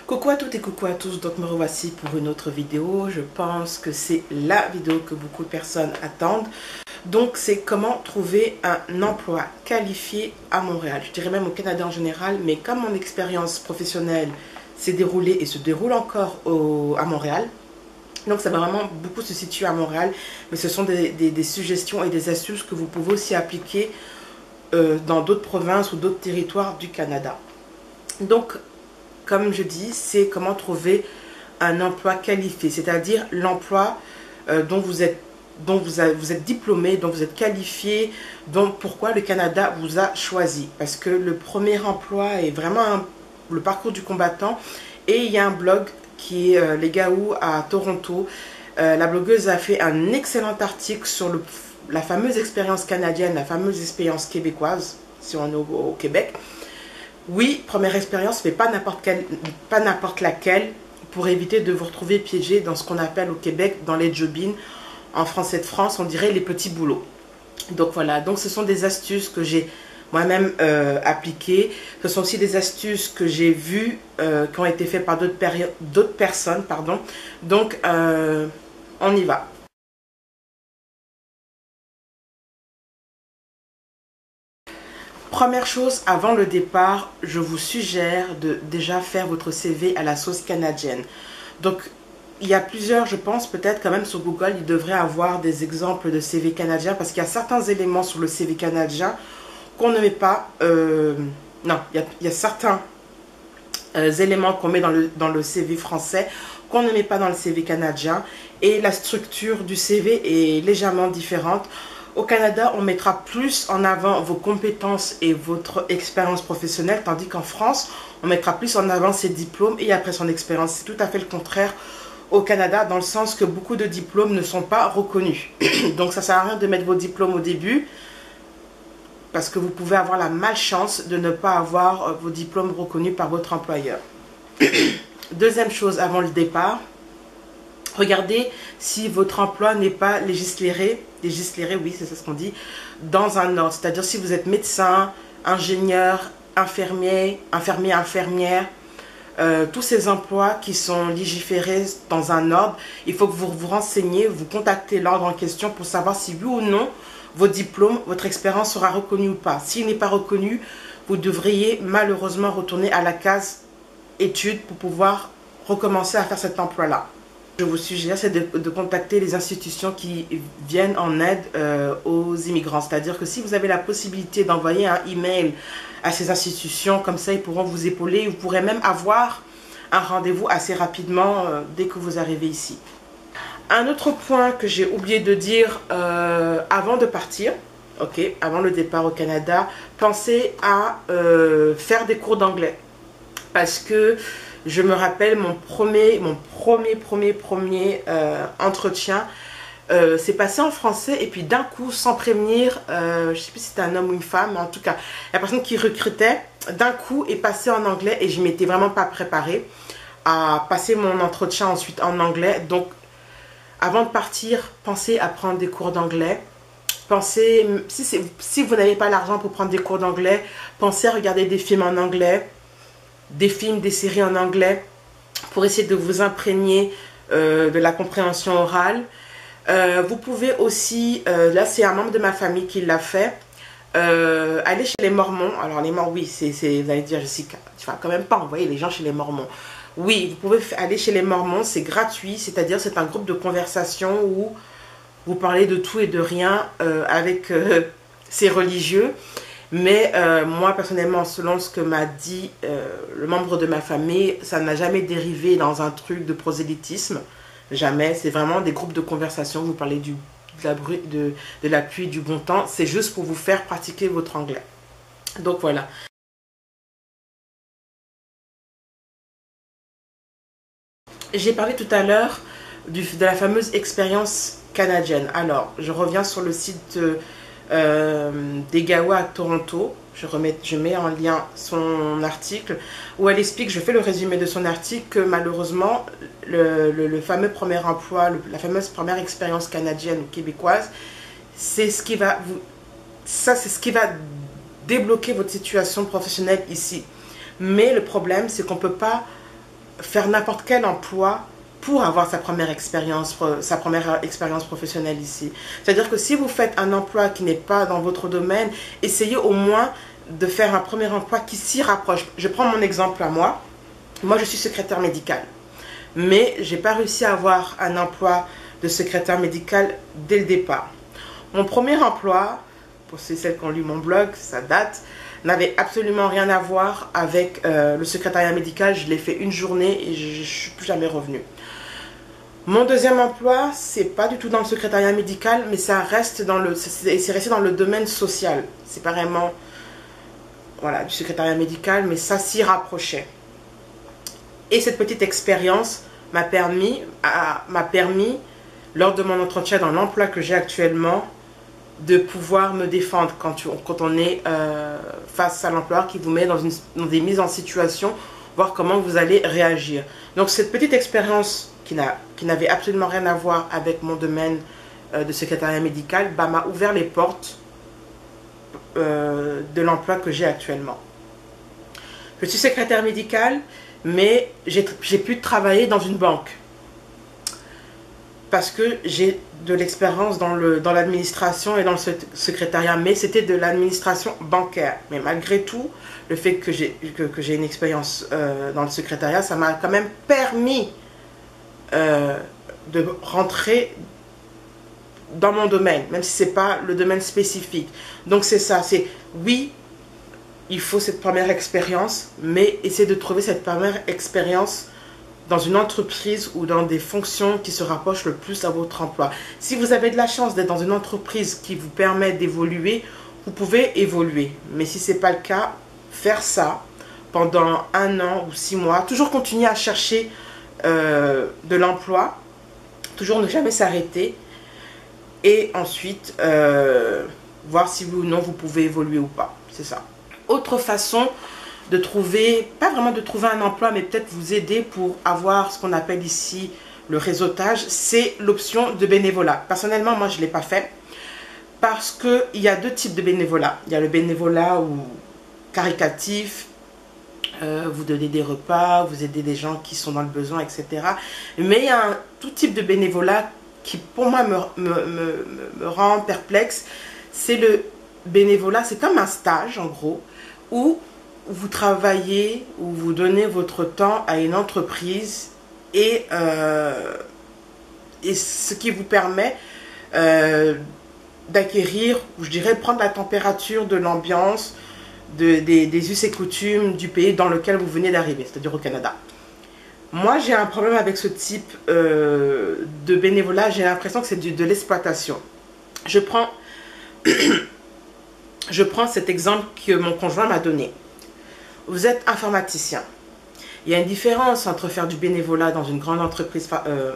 Coucou à toutes et coucou à tous, donc me revoici pour une autre vidéo. Je pense que c'est la vidéo que beaucoup de personnes attendent. Donc c'est comment trouver un emploi qualifié à Montréal. Je dirais même au Canada en général, mais comme mon expérience professionnelle s'est déroulée et se déroule encore à Montréal, donc ça va vraiment beaucoup se situer à Montréal, mais ce sont des suggestions et des astuces que vous pouvez aussi appliquer dans d'autres provinces ou d'autres territoires du Canada. Donc, comme je dis, c'est comment trouver un emploi qualifié, c'est-à-dire l'emploi dont vous êtes diplômé, dont vous êtes qualifié, donc pourquoi le Canada vous a choisi. Parce que le premier emploi est vraiment le parcours du combattant. Et il y a un blog qui est Les Gaou à Toronto. La blogueuse a fait un excellent article sur la fameuse expérience canadienne, la fameuse expérience québécoise, si on est au Québec. Oui, première expérience, mais pas n'importe laquelle, pour éviter de vous retrouver piégé dans ce qu'on appelle au Québec, dans les job-ins. En français de France, on dirait les petits boulots. Donc voilà, donc ce sont des astuces que j'ai moi-même appliquées. Ce sont aussi des astuces que j'ai vues, qui ont été faites par d'autres personnes. Donc, on y va. Première chose, avant le départ, je vous suggère de déjà faire votre CV à la sauce canadienne. Donc, il y a plusieurs, je pense, peut-être quand même sur Google, il devrait avoir des exemples de CV canadiens parce qu'il y a certains éléments sur le CV canadien qu'on ne met pas. Non, il y a certains éléments qu'on met dans le CV français qu'on ne met pas dans le CV canadien et la structure du CV est légèrement différente. Au Canada, on mettra plus en avant vos compétences et votre expérience professionnelle, tandis qu'en France, on mettra plus en avant ses diplômes et après son expérience. C'est tout à fait le contraire au Canada, dans le sens que beaucoup de diplômes ne sont pas reconnus. Donc ça ne sert à rien de mettre vos diplômes au début, parce que vous pouvez avoir la malchance de ne pas avoir vos diplômes reconnus par votre employeur. Deuxième chose avant le départ, regardez si votre emploi n'est pas législé, oui, c'est ça ce qu'on dit, dans un ordre. C'est-à-dire si vous êtes médecin, ingénieur, infirmière, tous ces emplois qui sont légiférés dans un ordre, il faut que vous vous renseigniez, vous contactez l'ordre en question pour savoir si oui ou non, vos diplômes, votre expérience sera reconnue ou pas. S'il n'est pas reconnu, vous devriez malheureusement retourner à la case études pour pouvoir recommencer à faire cet emploi-là. Je vous suggère, c'est de contacter les institutions qui viennent en aide aux immigrants. C'est-à-dire que si vous avez la possibilité d'envoyer un email à ces institutions, comme ça ils pourront vous épauler. Vous pourrez même avoir un rendez-vous assez rapidement dès que vous arrivez ici. Un autre point que j'ai oublié de dire avant de partir, avant le départ au Canada, pensez à faire des cours d'anglais. Parce que je me rappelle mon premier entretien c'est passé en français et puis d'un coup, sans prévenir, je ne sais plus si c'était un homme ou une femme, mais en tout cas, la personne qui recrutait, d'un coup, est passée en anglais et je ne m'étais vraiment pas préparée à passer mon entretien ensuite en anglais. Donc, avant de partir, pensez à prendre des cours d'anglais. Pensez, si vous n'avez pas l'argent pour prendre des cours d'anglais, pensez à regarder des films en anglais, des séries en anglais, pour essayer de vous imprégner de la compréhension orale. Vous pouvez aussi, là c'est un membre de ma famille qui l'a fait, aller chez les Mormons. Alors les Mormons, oui, vous allez dire Jessica, tu vas quand même pas envoyer les gens chez les Mormons. Oui, vous pouvez aller chez les Mormons, c'est gratuit, c'est-à-dire c'est un groupe de conversation où vous parlez de tout et de rien avec ces religieux. Mais moi personnellement, selon ce que m'a dit le membre de ma famille, ça n'a jamais dérivé dans un truc de prosélytisme. Jamais, c'est vraiment des groupes de conversation, vous parlez de la pluie, du bon temps, c'est juste pour vous faire pratiquer votre anglais. Donc voilà. J'ai parlé tout à l'heure de la fameuse expérience canadienne. Alors, je reviens sur le site des Gawa à Toronto. Je mets en lien son article où elle explique, je fais le résumé de son article, que malheureusement le fameux premier emploi, la fameuse première expérience canadienne ou québécoise, c'est ce qui va débloquer votre situation professionnelle ici. Mais le problème, c'est qu'on ne peut pas faire n'importe quel emploi pour avoir sa première expérience professionnelle ici. C'est-à-dire que si vous faites un emploi qui n'est pas dans votre domaine, essayez au moins de faire un premier emploi qui s'y rapproche. Je prends mon exemple à moi. Moi, je suis secrétaire médicale. Mais je n'ai pas réussi à avoir un emploi de secrétaire médical dès le départ. Mon premier emploi, pour celles qui ont lu mon blog, ça date, n'avait absolument rien à voir avec le secrétariat médical. Je l'ai fait une journée et je ne suis plus jamais revenue. Mon deuxième emploi, c'est pas du tout dans le secrétariat médical, mais ça reste c'est resté dans le domaine social. C'est pas vraiment, voilà, du secrétariat médical, mais ça s'y rapprochait. Et cette petite expérience m'a permis, lors de mon entretien dans l'emploi que j'ai actuellement, de pouvoir me défendre quand on est face à l'employeur qui vous met dans des mises en situation, voir comment vous allez réagir. Donc cette petite expérience qui n'avait absolument rien à voir avec mon domaine de secrétariat médical, m'a ouvert les portes de l'emploi que j'ai actuellement. Je suis secrétaire médicale, mais j'ai pu travailler dans une banque parce que j'ai de l'expérience dans l'administration et dans le secrétariat, mais c'était de l'administration bancaire. Mais malgré tout, le fait que j'ai une expérience dans le secrétariat, ça m'a quand même permis de rentrer dans mon domaine, même si ce n'est pas le domaine spécifique. Donc c'est ça, c'est oui, il faut cette première expérience, mais essayez de trouver cette première expérience dans une entreprise ou dans des fonctions qui se rapprochent le plus à votre emploi. Si vous avez de la chance d'être dans une entreprise qui vous permet d'évoluer, vous pouvez évoluer. Mais si ce n'est pas le cas, faire ça pendant 1 an ou 6 mois, toujours continuer à chercher de l'emploi, toujours ne jamais s'arrêter et ensuite voir si oui ou non vous pouvez évoluer ou pas. C'est ça. Autre façon de trouver, pas vraiment de trouver un emploi, mais peut-être vous aider pour avoir ce qu'on appelle ici le réseautage, c'est l'option de bénévolat. Personnellement, moi, je ne l'ai pas fait parce qu'il y a 2 types de bénévolat. Il y a le bénévolat caritatif, vous donnez des repas, vous aidez des gens qui sont dans le besoin, etc. Mais il y a un tout type de bénévolat qui, pour moi, me rend perplexe. C'est le bénévolat, c'est comme un stage, en gros, où vous travaillez, où vous donnez votre temps à une entreprise et ce qui vous permet d'acquérir, ou je dirais prendre la température de l'ambiance, des us et coutumes du pays dans lequel vous venez d'arriver, c'est-à-dire au Canada. Moi, j'ai un problème avec ce type de bénévolat. J'ai l'impression que c'est de l'exploitation. Je prends cet exemple que mon conjoint m'a donné. Vous êtes informaticien. Il y a une différence entre faire du bénévolat dans une grande entreprise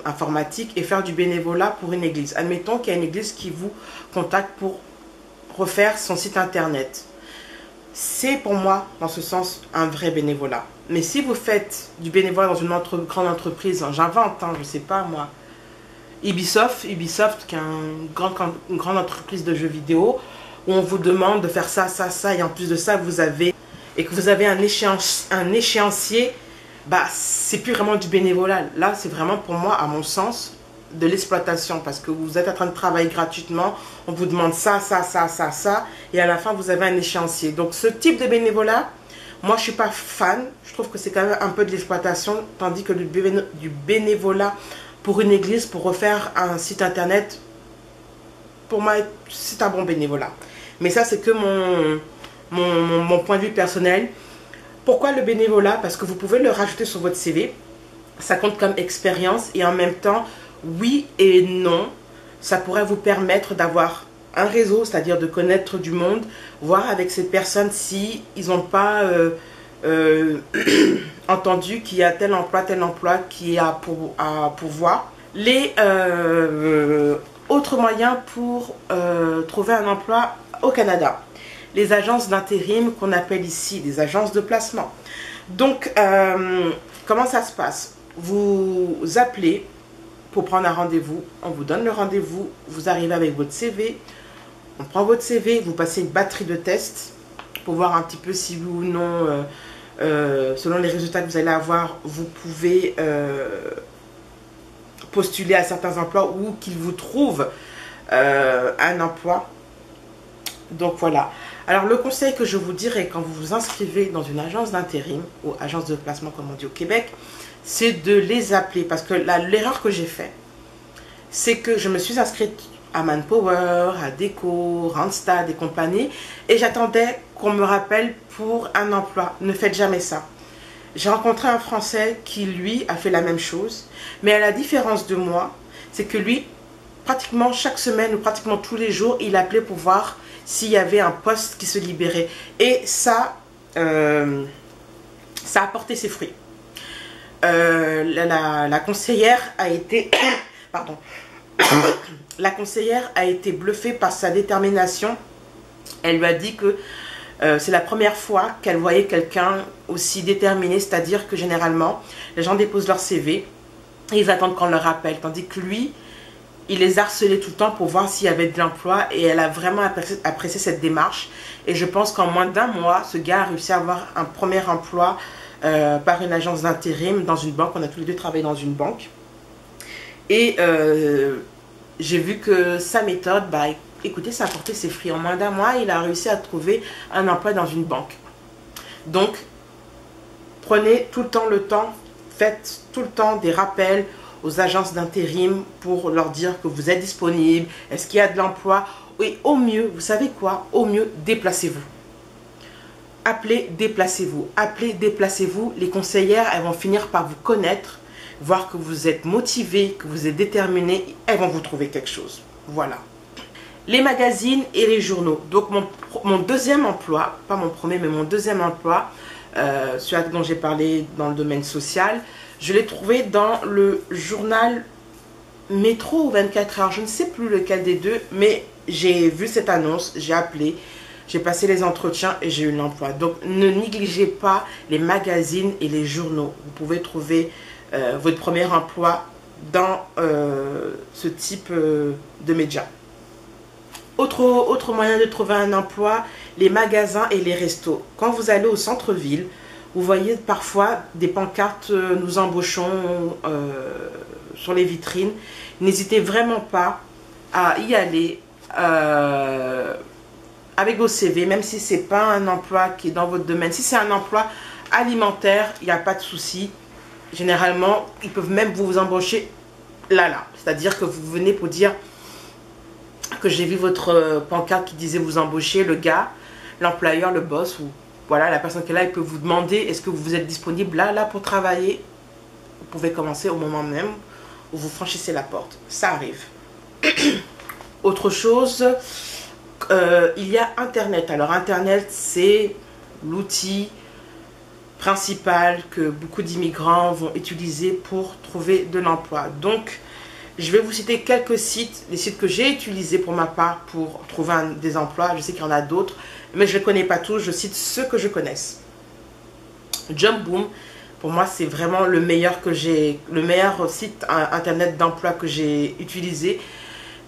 informatique et faire du bénévolat pour une église. Admettons qu'il y a une église qui vous contacte pour refaire son site internet. C'est pour moi, dans ce sens, un vrai bénévolat. Mais si vous faites du bénévolat dans une grande entreprise, j'invente, je ne sais pas moi, Ubisoft qui est une grande entreprise de jeux vidéo, où on vous demande de faire ça, ça, ça, et en plus de ça, vous avez un échéancier, c'est plus vraiment du bénévolat. Là, c'est vraiment pour moi, à mon sens, de l'exploitation, parce que vous êtes en train de travailler gratuitement, on vous demande ça, ça, ça, ça, ça, et à la fin, vous avez un échéancier. Donc, ce type de bénévolat, moi, je ne suis pas fan. Je trouve que c'est quand même un peu de l'exploitation, tandis que du bénévolat pour une église, pour refaire un site internet, pour moi, c'est un bon bénévolat. Mais ça, c'est que mon point de vue personnel. Pourquoi le bénévolat? Parce que vous pouvez le rajouter sur votre CV. Ça compte comme expérience et en même temps, oui et non, ça pourrait vous permettre d'avoir un réseau, c'est-à-dire de connaître du monde, voir avec ces personnes si ils n'ont pas entendu qu'il y a tel emploi qui est à pourvoir. Les autres moyens pour trouver un emploi au Canada. Les agences d'intérim qu'on appelle ici des agences de placement. Donc, comment ça se passe? Vous appelez pour prendre un rendez-vous, on vous donne le rendez-vous, vous arrivez avec votre CV, on prend votre CV, vous passez une batterie de tests pour voir un petit peu si oui ou non selon les résultats que vous allez avoir, vous pouvez postuler à certains emplois ou qu'ils vous trouvent un emploi. Donc voilà. Alors le conseil que je vous dirais quand vous vous inscrivez dans une agence d'intérim ou agence de placement comme on dit au Québec, c'est de les appeler. Parce que l'erreur que j'ai faite, c'est que je me suis inscrite à Manpower, à Déco, Randstad et compagnie, et j'attendais qu'on me rappelle pour un emploi. Ne faites jamais ça. J'ai rencontré un Français qui, lui, a fait la même chose, mais à la différence de moi, c'est que lui, pratiquement chaque semaine ou pratiquement tous les jours, il appelait pour voir s'il y avait un poste qui se libérait. Et ça a porté ses fruits. La conseillère a été... pardon. La conseillère a été bluffée par sa détermination. Elle lui a dit que c'est la première fois qu'elle voyait quelqu'un aussi déterminé, c'est-à-dire que généralement, les gens déposent leur CV et ils attendent qu'on leur rappelle, tandis que lui, il les harcelait tout le temps pour voir s'il y avait de l'emploi et elle a vraiment apprécié cette démarche. Et je pense qu'en moins d'un mois, ce gars a réussi à avoir un premier emploi par une agence d'intérim dans une banque. On a tous les deux travaillé dans une banque. Et j'ai vu que sa méthode, écoutez, ça a porté ses fruits. En moins d'un mois, il a réussi à trouver un emploi dans une banque. Donc, prenez tout le temps, faites tout le temps des rappels aux agences d'intérim pour leur dire que vous êtes disponible, est-ce qu'il y a de l'emploi. Et au mieux, vous savez quoi? Au mieux, déplacez-vous. Appelez, déplacez-vous. Appelez, déplacez-vous. Les conseillères, elles vont finir par vous connaître, voir que vous êtes motivé, que vous êtes déterminé, elles vont vous trouver quelque chose. Voilà. Les magazines et les journaux. Donc mon deuxième emploi, pas mon premier, mais mon deuxième emploi, celui dont j'ai parlé dans le domaine social, je l'ai trouvé dans le journal Métro ou 24 heures, je ne sais plus lequel des deux, mais j'ai vu cette annonce, j'ai appelé, j'ai passé les entretiens et j'ai eu l'emploi. Donc ne négligez pas les magazines et les journaux. Vous pouvez trouver votre premier emploi dans ce type de médias. Autre moyen de trouver un emploi, les magasins et les restos. Quand vous allez au centre-ville, vous voyez parfois des pancartes nous embauchons sur les vitrines. N'hésitez vraiment pas à y aller avec vos CV, même si ce n'est pas un emploi qui est dans votre domaine. Si c'est un emploi alimentaire, il n'y a pas de souci. Généralement, ils peuvent même vous embaucher là. C'est-à-dire que vous venez pour dire que j'ai vu votre pancarte qui disait vous embaucher, le gars, l'employeur, le boss, ou voilà, la personne qui est là, il peut vous demander est-ce que vous êtes disponible là pour travailler. Vous pouvez commencer au moment même où vous franchissez la porte. Ça arrive. Autre chose, il y a Internet. Alors Internet, c'est l'outil principal que beaucoup d'immigrants vont utiliser pour trouver de l'emploi. Donc, je vais vous citer quelques sites, les sites que j'ai utilisés pour ma part pour trouver des emplois. Je sais qu'il y en a d'autres, mais je ne les connais pas tous. Je cite ceux que je connaisse. Jumboom, pour moi, c'est vraiment le meilleur site internet d'emploi que j'ai utilisé.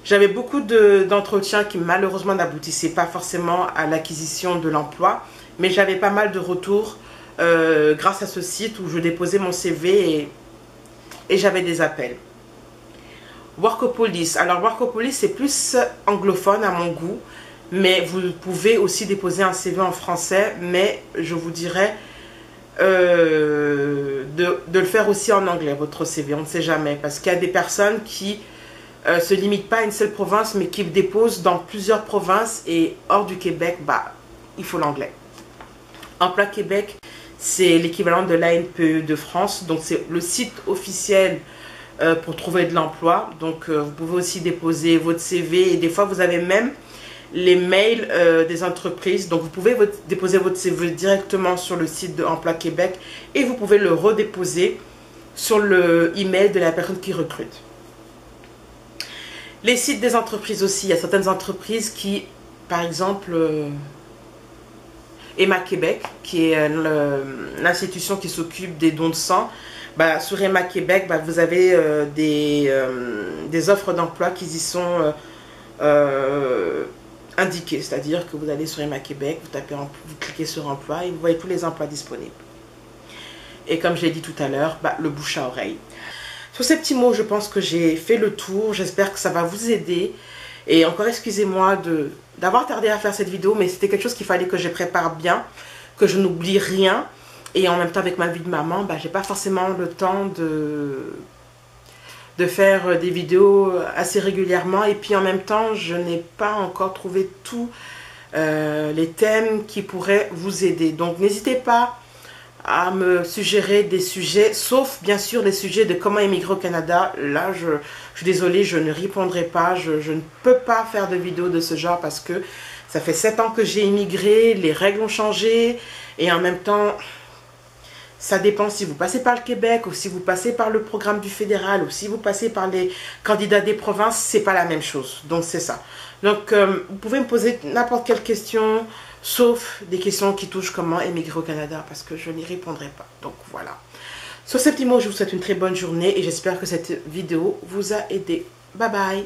J'avais beaucoup d'entretiens qui malheureusement n'aboutissaient pas forcément à l'acquisition de l'emploi, mais j'avais pas mal de retours grâce à ce site où je déposais mon CV et j'avais des appels. Workopolis. Alors Workopolis, c'est plus anglophone à mon goût, mais vous pouvez aussi déposer un CV en français, mais je vous dirais de le faire aussi en anglais, votre CV, on ne sait jamais, parce qu'il y a des personnes qui se limitent pas à une seule province, mais qui déposent dans plusieurs provinces, et hors du Québec, il faut l'anglais. Emploi Québec, c'est l'équivalent de l'ANPE de France, donc c'est le site officiel pour trouver de l'emploi. Donc vous pouvez aussi déposer votre CV, et des fois vous avez même les mails des entreprises. Donc vous pouvez déposer votre CV directement sur le site de Emploi Québec et vous pouvez le redéposer sur le email de la personne qui recrute. Les sites des entreprises aussi, il y a certaines entreprises qui, par exemple, Emma Québec, qui est l'institution qui s'occupe des dons de sang. Sur Emma Québec, vous avez des offres d'emploi qui y sont indiquées. C'est-à-dire que vous allez sur Emma Québec, vous cliquez sur emploi et vous voyez tous les emplois disponibles. et comme je l'ai dit tout à l'heure, le bouche à oreille. Sur ces petits mots, je pense que j'ai fait le tour. J'espère que ça va vous aider. Et encore, excusez-moi d'avoir tardé à faire cette vidéo, mais c'était quelque chose qu'il fallait que je prépare bien, que je n'oublie rien. Et en même temps, avec ma vie de maman, j'ai pas forcément le temps de faire des vidéos assez régulièrement. Et puis en même temps, je n'ai pas encore trouvé tous les thèmes qui pourraient vous aider. Donc n'hésitez pas à me suggérer des sujets, sauf bien sûr les sujets de comment émigrer au Canada. Là, je suis désolée, je ne répondrai pas. Je ne peux pas faire de vidéo de ce genre parce que ça fait 7 ans que j'ai immigré, les règles ont changé et en même temps, ça dépend si vous passez par le Québec ou si vous passez par le programme du fédéral ou si vous passez par les candidats des provinces, c'est pas la même chose. Donc c'est ça. Donc vous pouvez me poser n'importe quelle question, sauf des questions qui touchent comment émigrer au Canada, parce que je n'y répondrai pas. Donc voilà. Sur ces petits mots, je vous souhaite une très bonne journée et j'espère que cette vidéo vous a aidé. Bye bye.